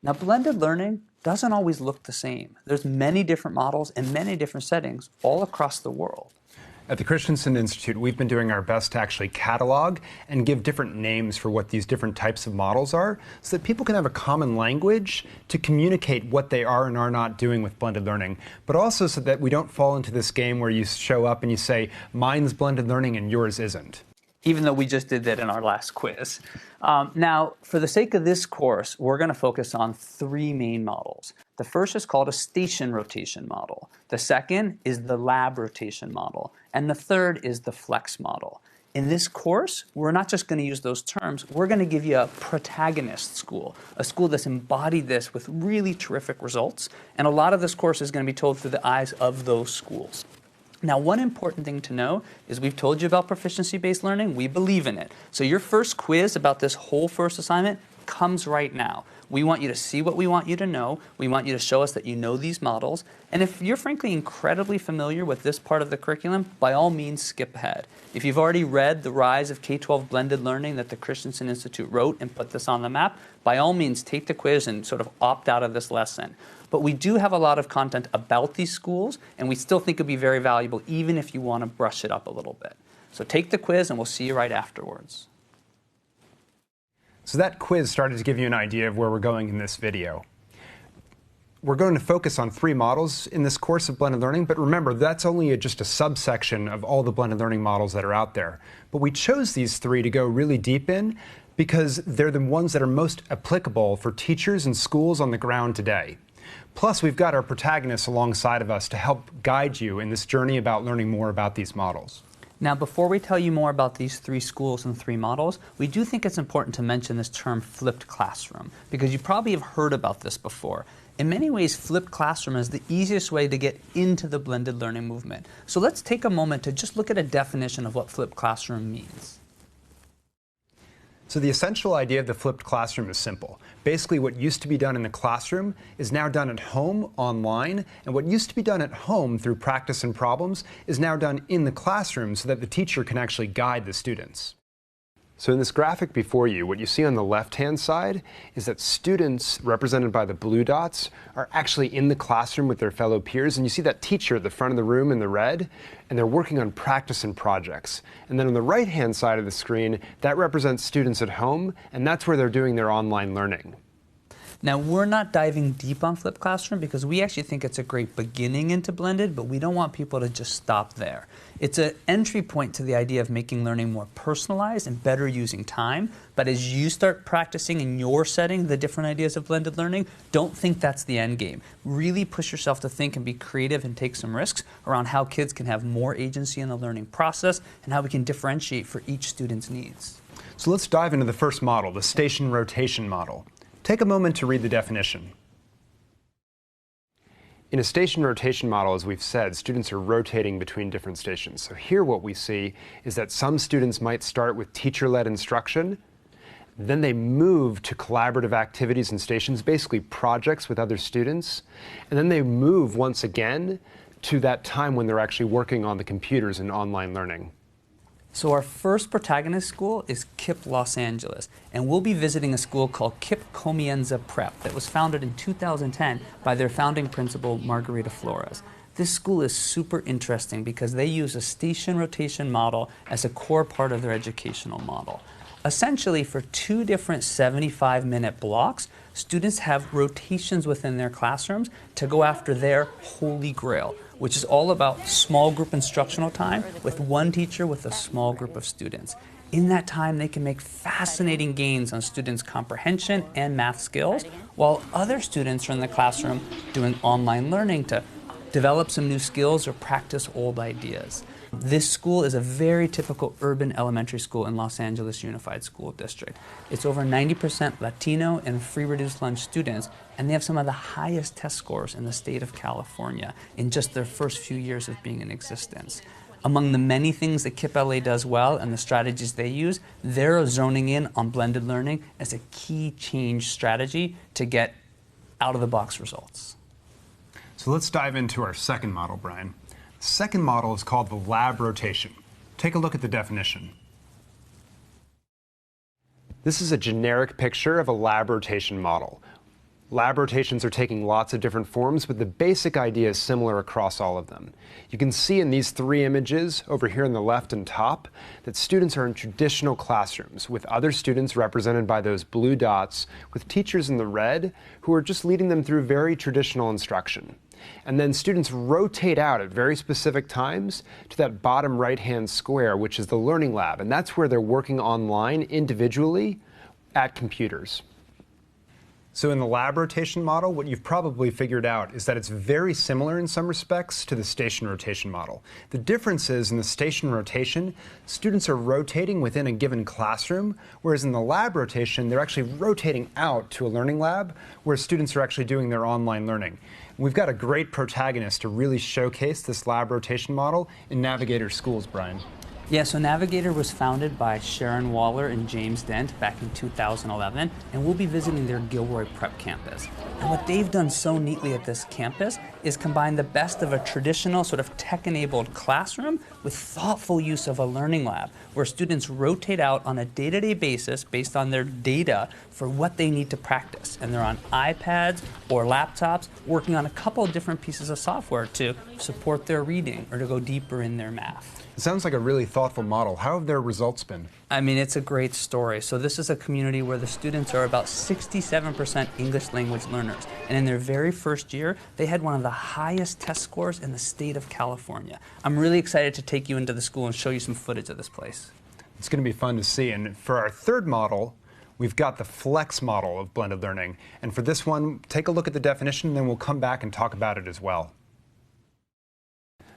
Now, blended learning doesn't always look the same. There's many different models and many different settings all across the world. At the Christensen Institute, we've been doing our best to actually catalog and give different names for what these different types of models are so that people can have a common language to communicate what they are and are not doing with blended learning, but also so that we don't fall into this game where you show up and you say, mine's blended learning and yours isn't. Even though we just did that in our last quiz. Now, for the sake of this course, we're going to focus on three main models. The first is called a station rotation model. The second is the lab rotation model. And the third is the flex model. In this course, we're not just going to use those terms. We're going to give you a protagonist school, a school that's embodied this with really terrific results. And a lot of this course is going to be told through the eyes of those schools. Now, one important thing to know is we've told you about proficiency-based learning. We believe in it. So your first quiz about this whole first assignment comes right now. We want you to see what we want you to know. We want you to show us that you know these models. And if you're frankly incredibly familiar with this part of the curriculum, by all means, skip ahead. If you've already read The Rise of K-12 Blended Learning that the Christensen Institute wrote and put this on the map, by all means, take the quiz and sort of opt out of this lesson. But we do have a lot of content about these schools, and we still think it'd be very valuable even if you want to brush it up a little bit. So take the quiz, and we'll see you right afterwards. So that quiz started to give you an idea of where we're going in this video. We're going to focus on three models in this course of blended learning, but remember, that's only just a subsection of all the blended learning models that are out there. But we chose these three to go really deep in because they're the ones that are most applicable for teachers and schools on the ground today. Plus, we've got our protagonists alongside of us to help guide you in this journey about learning more about these models. Now, before we tell you more about these three schools and three models, we do think it's important to mention this term flipped classroom, because you probably have heard about this before. In many ways, flipped classroom is the easiest way to get into the blended learning movement. So let's take a moment to just look at a definition of what flipped classroom means. So the essential idea of the flipped classroom is simple. Basically, what used to be done in the classroom is now done at home online, and what used to be done at home through practice and problems is now done in the classroom so that the teacher can actually guide the students. So in this graphic before you, what you see on the left-hand side is that students, represented by the blue dots, are actually in the classroom with their fellow peers, and you see that teacher at the front of the room in the red, and they're working on practice and projects. And then on the right-hand side of the screen, that represents students at home, and that's where they're doing their online learning. Now, we're not diving deep on flipped classroom because we actually think it's a great beginning into blended, but we don't want people to just stop there. It's an entry point to the idea of making learning more personalized and better using time. But as you start practicing in your setting the different ideas of blended learning, don't think that's the end game. Really push yourself to think and be creative and take some risks around how kids can have more agency in the learning process and how we can differentiate for each student's needs. So let's dive into the first model, the station rotation model. Take a moment to read the definition. In a station rotation model, as we've said, students are rotating between different stations. So here what we see is that some students might start with teacher-led instruction, then they move to collaborative activities and stations, basically projects with other students, and then they move once again to that time when they're actually working on the computers and online learning. So our first protagonist school is KIPP Los Angeles, and we'll be visiting a school called KIPP Comienza Prep that was founded in 2010 by their founding principal, Margarita Flores. This school is super interesting because they use a station rotation model as a core part of their educational model. Essentially, for two different 75-minute blocks, students have rotations within their classrooms to go after their holy grail, which is all about small group instructional time with one teacher with a small group of students. In that time, they can make fascinating gains on students' comprehension and math skills, while other students are in the classroom doing online learning to develop some new skills or practice old ideas. This school is a very typical urban elementary school in Los Angeles Unified School District. It's over 90% Latino and free reduced lunch students, and they have some of the highest test scores in the state of California in just their first few years of being in existence. Among the many things that KIPP LA does well and the strategies they use, they're zoning in on blended learning as a key change strategy to get out-of-the-box results. So let's dive into our second model, Brian. The second model is called the lab rotation. Take a look at the definition. This is a generic picture of a lab rotation model. Lab rotations are taking lots of different forms, but the basic idea is similar across all of them. You can see in these three images over here on the left and top that students are in traditional classrooms with other students represented by those blue dots, with teachers in the red who are just leading them through very traditional instruction. And then students rotate out at very specific times to that bottom right-hand square, which is the learning lab, and that's where they're working online individually at computers. So in the lab rotation model, what you've probably figured out is that it's very similar in some respects to the station rotation model. The difference is in the station rotation, students are rotating within a given classroom, whereas in the lab rotation, they're actually rotating out to a learning lab where students are actually doing their online learning. We've got a great protagonist to really showcase this lab rotation model in Navigator Schools, Brian. Yeah, so Navigator was founded by Sharon Waller and James Dent back in 2011, and we'll be visiting their Gilroy Prep campus. And what they've done so neatly at this campus is combine the best of a traditional sort of tech-enabled classroom with thoughtful use of a learning lab, where students rotate out on a day-to-day basis based on their data for what they need to practice. And they're on iPads or laptops working on a couple of different pieces of software to support their reading or to go deeper in their math. It sounds like a really thoughtful model. How have their results been? I mean, it's a great story. So this is a community where the students are about 67% English language learners. And in their very first year, they had one of the highest test scores in the state of California. I'm really excited to take you into the school and show you some footage of this place. It's going to be fun to see. And for our third model, we've got the flex model of blended learning. And for this one, take a look at the definition, and then we'll come back and talk about it as well.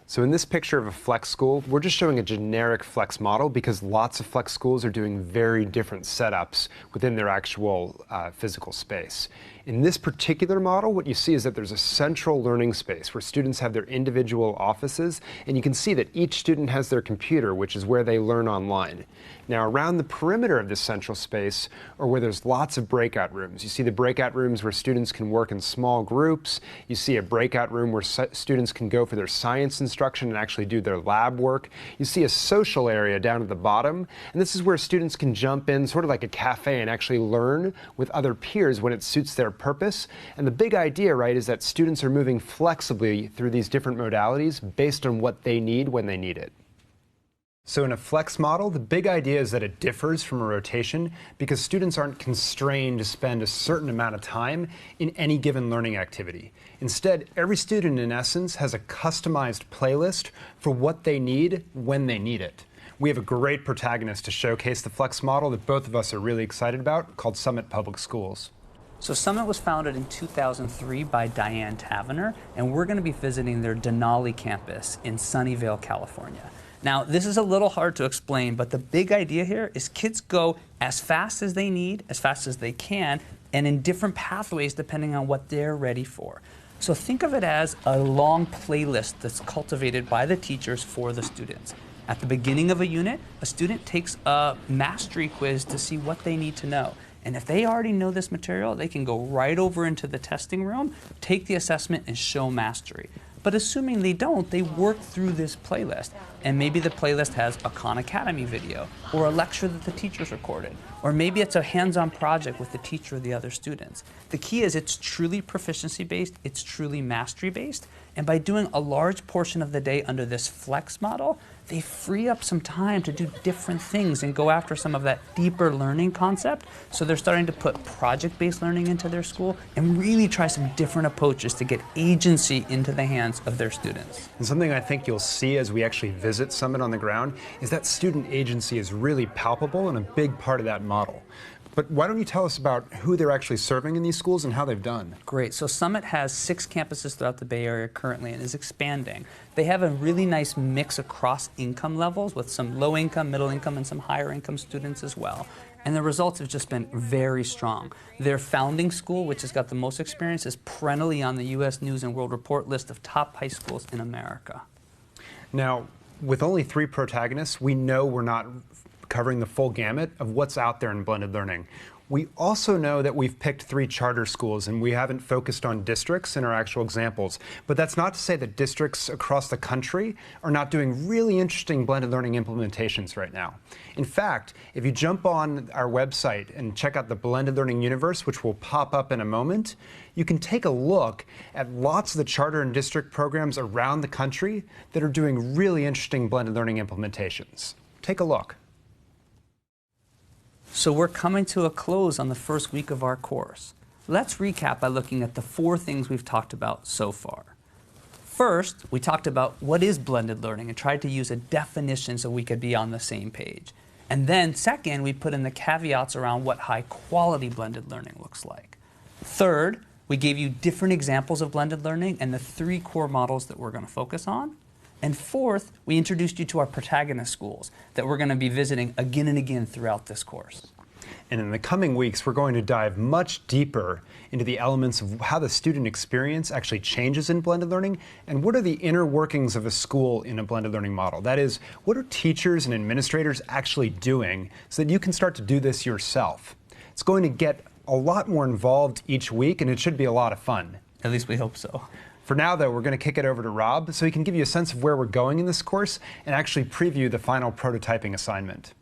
So in this picture of a flex school, we're just showing a generic flex model because lots of flex schools are doing very different setups within their actual physical space. In this particular model, what you see is that there's a central learning space where students have their individual offices, and you can see that each student has their computer, which is where they learn online. Now, around the perimeter of this central space are where there's lots of breakout rooms. You see the breakout rooms where students can work in small groups. You see a breakout room where students can go for their science instruction and actually do their lab work. You see a social area down at the bottom, and this is where students can jump in, sort of like a cafe, and actually learn with other peers when it suits their purpose. And the big idea, right, is that students are moving flexibly through these different modalities based on what they need when they need it. So in a flex model, the big idea is that it differs from a rotation because students aren't constrained to spend a certain amount of time in any given learning activity. Instead, every student, in essence, has a customized playlist for what they need when they need it. We have a great protagonist to showcase the flex model that both of us are really excited about, called Summit Public Schools. So Summit was founded in 2003 by Diane Tavener, and we're going to be visiting their Denali campus in Sunnyvale, California. Now, this is a little hard to explain, but the big idea here is kids go as fast as they need, as fast as they can, and in different pathways depending on what they're ready for. So think of it as a long playlist that's cultivated by the teachers for the students. At the beginning of a unit, a student takes a mastery quiz to see what they need to know. And if they already know this material, they can go right over into the testing room, take the assessment, and show mastery. But assuming they don't, they work through this playlist. And maybe the playlist has a Khan Academy video, or a lecture that the teachers recorded, or maybe it's a hands-on project with the teacher or the other students. The key is it's truly proficiency-based, it's truly mastery-based, and by doing a large portion of the day under this flex model, they free up some time to do different things and go after some of that deeper learning concept. So they're starting to put project-based learning into their school and really try some different approaches to get agency into the hands of their students. And something I think you'll see as we actually visit Summit on the ground is that student agency is really palpable and a big part of that model. But why don't you tell us about who they're actually serving in these schools and how they've done? Great. So Summit has 6 campuses throughout the Bay Area currently and is expanding. They have a really nice mix across income levels with some low income, middle income, and some higher income students as well. And the results have just been very strong. Their founding school, which has got the most experience, is perennially on the U.S. News and World Report list of top high schools in America. Now, with only 3 protagonists, we know we're not covering the full gamut of what's out there in blended learning. We also know that we've picked 3 charter schools and we haven't focused on districts in our actual examples. But that's not to say that districts across the country are not doing really interesting blended learning implementations right now. In fact, if you jump on our website and check out the Blended Learning Universe, which will pop up in a moment, you can take a look at lots of the charter and district programs around the country that are doing really interesting blended learning implementations. Take a look. So we're coming to a close on the first week of our course. Let's recap by looking at the 4 things we've talked about so far. First, we talked about what is blended learning and tried to use a definition so we could be on the same page. And then second, we put in the caveats around what high quality blended learning looks like. Third, we gave you different examples of blended learning and the 3 core models that we're going to focus on. And fourth, we introduced you to our protagonist schools that we're going to be visiting again and again throughout this course. And in the coming weeks, we're going to dive much deeper into the elements of how the student experience actually changes in blended learning and what are the inner workings of a school in a blended learning model. That is, what are teachers and administrators actually doing so that you can start to do this yourself. It's going to get a lot more involved each week, and it should be a lot of fun. At least we hope so. For now, though, we're going to kick it over to Rob so he can give you a sense of where we're going in this course and actually preview the final prototyping assignment.